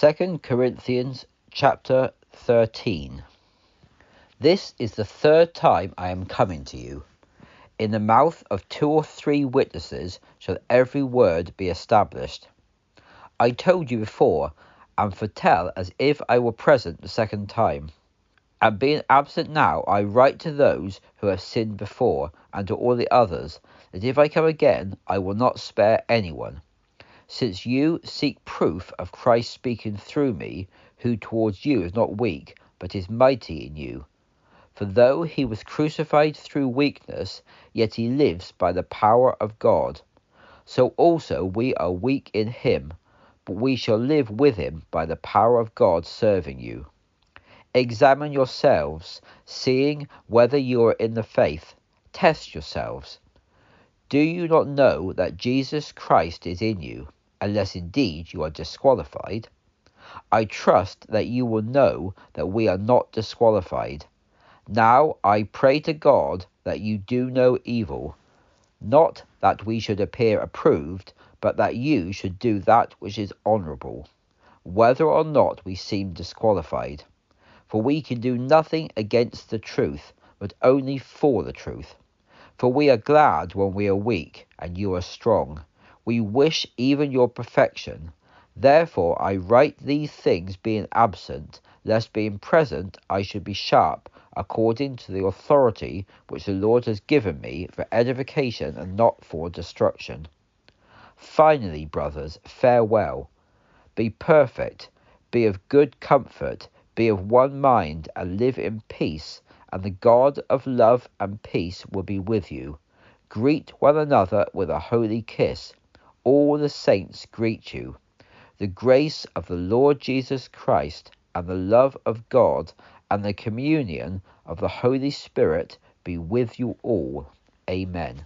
2 Corinthians chapter 13. This is the third time I am coming to you. In the mouth of 2 or 3 witnesses shall every word be established. I told you before, and foretell as if I were present the second time. And being absent now, I write to those who have sinned before, and to all the others, that if I come again, I will not spare anyone. Since you seek proof of Christ speaking through me, who towards you is not weak, but is mighty in you. For though he was crucified through weakness, yet he lives by the power of God. So also we are weak in him, but we shall live with him by the power of God serving you. Examine yourselves, seeing whether you are in the faith. Test yourselves. Do you not know that Jesus Christ is in you, unless indeed you are disqualified? I trust that you will know that we are not disqualified. Now I pray to God that you do no evil, not that we should appear approved, but that you should do that which is honourable, whether or not we seem disqualified. For we can do nothing against the truth, but only for the truth. For we are glad when we are weak, and you are strong. We wish even your perfection. Therefore I write these things being absent, lest being present I should be sharp, according to the authority which the Lord has given me for edification and not for destruction. Finally, brothers, farewell. Be perfect, be of good comfort, be of one mind, and live in peace, and the God of love and peace will be with you. Greet one another with a holy kiss. All the saints greet you. The grace of the Lord Jesus Christ, and the love of God, and the communion of the Holy Spirit be with you all. Amen.